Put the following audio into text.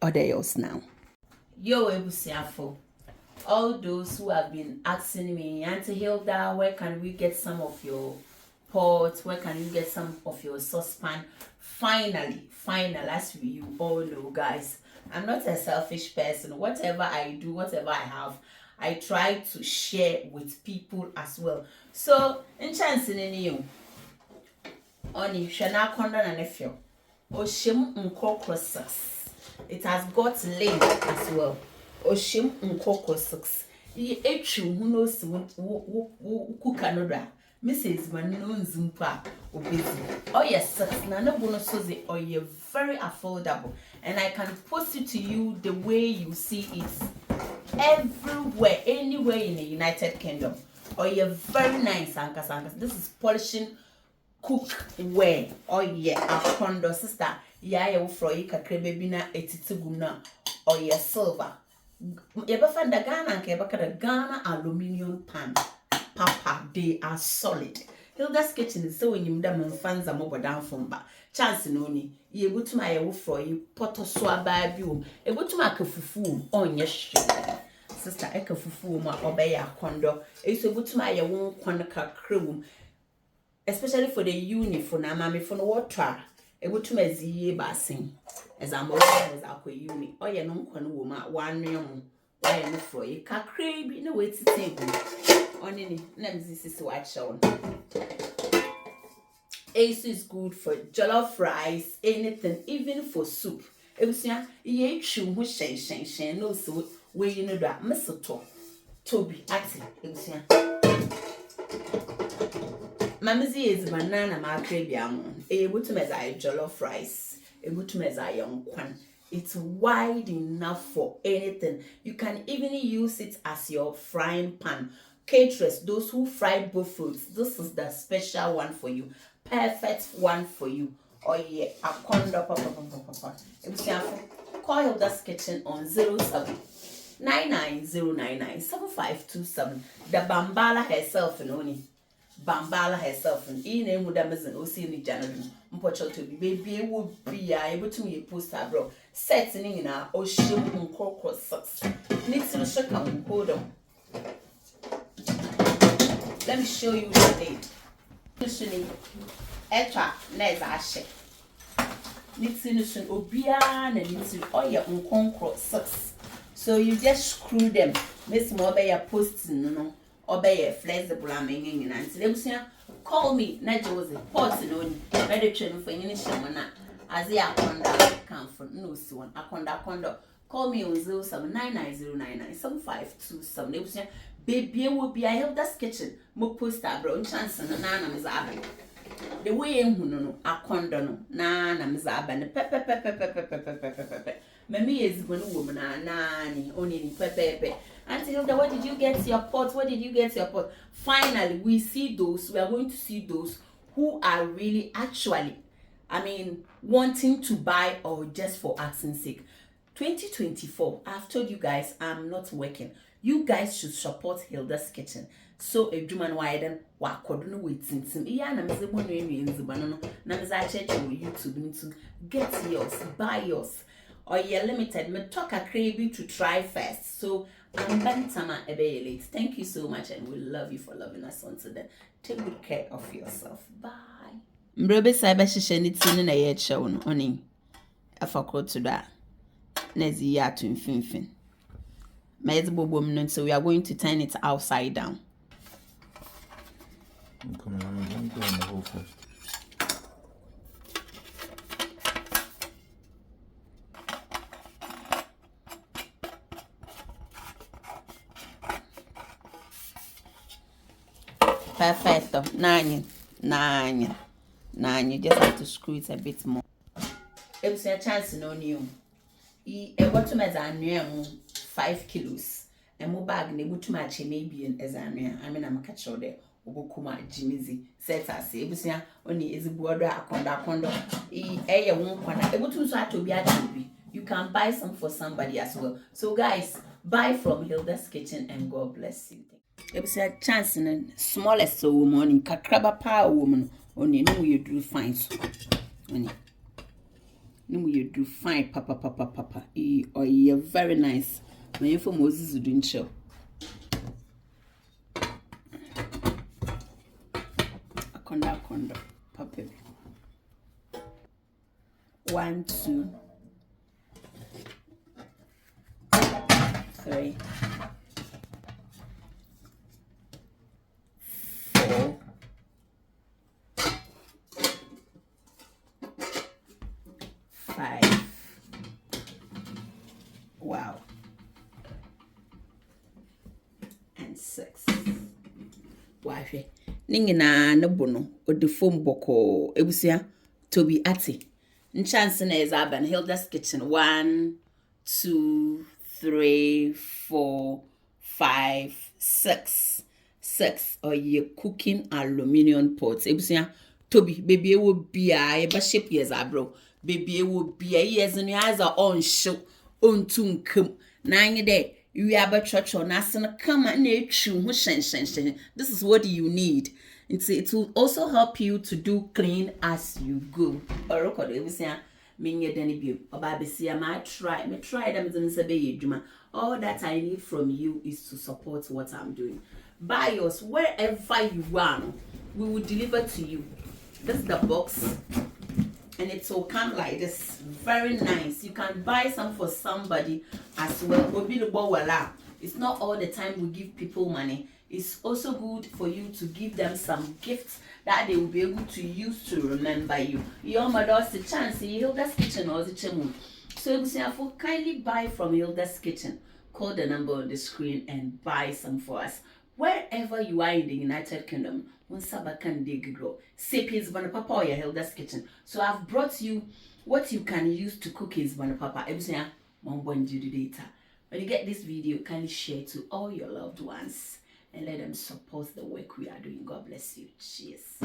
order yours now. Yo, Ebusiafo. All those who have been asking me, Auntie Hilda, where can we get some of your pots? Where can you get some of your saucepan? Finally, as you all know, guys, I'm not a selfish person. Whatever I do, whatever I have, I try to share with people as well. So, in chance in you, only Shana Konda and Nefio, Oshim Nkokrosis. It has got link as well. Oshim Nkokrosis. Who knows who Canada. Mrs. Manon Zumpa or busy. Oh yes, Nana Bonosozi, or you're very affordable, and I can post it to you the way you see it everywhere, anywhere in the United Kingdom. Or you're very nice, Ankas. This is polishing cookware. Oh yeah, a condo sister. Yeah, you froy kakrebebina etituguna or your silver. You ever find the Ghana and the Ghana aluminium pan. Papa, they are solid. Hilda's kitchen is so when you them fans are mobile down from back. Chance noni, ye go to my for you, poto swa babium, a go to my fufu on your shoe. Sister Eka fufu, my obey a condo, a so go to my own quanaka crew, especially for the uniform, and mammy for the water. A go to my zie bassing, as I'm over as our uni, or your non con woman, 1 young, why no for you, cacre be no way to take me. Only this is what shown. Ace is good for jollof rice, anything, even for soup. It was ye chew who shen no so where you know that Mr. Toby acting. It was Mammazy is banana macrabian, able to measure jollof rice, able to measure young quan. It's wide enough for anything. You can even use it as your frying pan. Caterers, those who fry both foods, this is the special one for you. Perfect one for you. Oh yeah, a condo papa. Call Hilda's Kitchen on 07 99099 7527. The Bambala herself and only. Bambala herself and name would Amazon or see in the January. Mpocho to be baby would be able to me a poster bro. Setting in our ocean and corporate socks. Needs to check out and hold on. Let me show you the date. Listening, Etra, Nezashe. Nixon, Obia, and Nixon, or your own concrete socks. So you just screw them. Miss Mobay a post, no, obey a flexible aming and answer. Call me, Najosi, Portin only, meditation for any shaman. As they are conda, come from no soon, a conda. Call me on 07 99099 7527. Baby will be a Hilda's Kitchen. Mo poster brown chance and nana Miss Abby. The way in no a condon, nana Miss Abby, pepe. Mammy is one woman, nanny, only pepe. Auntie Hilda, what did you get your pot? What did you get your pot? Finally, we see those, we are going to see those who are really actually, wanting to buy or just for asking sake. 2024, I've told you guys I'm not working. You guys should support Hilda's Kitchen. So a German widen wa kodono waiting. Yeah, na mze bono eni banano. Na mze check on YouTube to get yours, buy yours. Or you're limited. Me talk a craving to try first. So I'm Bantama ebe late. Thank you so much, and we love you for loving us until then. Take good care of yourself. Bye. Mbrebe cyber shishenitini na ye chawun oni. Afako to that. Nezi ya to infin. So we are going to turn it upside down. Come on, let me go on the whole first. Perfecto. Nine. You just have to screw it a bit more. It's a chance no new. I got to measure 5 kilos. And more bag able to match maybe in Ezania. I'm catch all there. Obukuma Jimizi set us. Ebusia only is a border a condo. Won't corner. Able to start to be a baby. You can buy some for somebody as well. So guys, buy from Hilda's Kitchen and God bless you. Ebusia chance in smallest woman, kakraba power woman. Only know you do fine. No, you do fine, papa. Or you're very nice. My info Moses doing show. Akonda, papa. 1, 2, 3, 4, 5. Wow. And 6. Wow. Ningina na bono odi fom boko ebusia Toby Ati. Nchance na Aban Hilda's Kitchen 1, 2, 3, 4, 5, 6. 6 or ye cooking aluminium pots. Ebusia Toby baby will be a shape years bro. Baby will be a years and your eyes are on show on tunkum. 9 day. You have a church or national come and this is what you need. It will also help you to do clean as you go. Or record everything. Try them. All that I need from you is to support what I'm doing. Buy yours wherever you are. We will deliver to you. This is the box. And it will come like this. Very nice. You can buy some for somebody as well. It's not all the time we give people money. It's also good for you to give them some gifts that they will be able to use to remember you. Your mother's the chance. Hilda's Kitchen or the Chemu. So you kindly buy from Hilda's Kitchen. Call the number on the screen and buy some for us. Wherever you are in the United Kingdom, Sapiens Bonapapa or your Hilda's Kitchen. So I've brought you what you can use to cook his Bonapapa. When you get this video, kindly share to all your loved ones and let them support the work we are doing. God bless you. Cheers.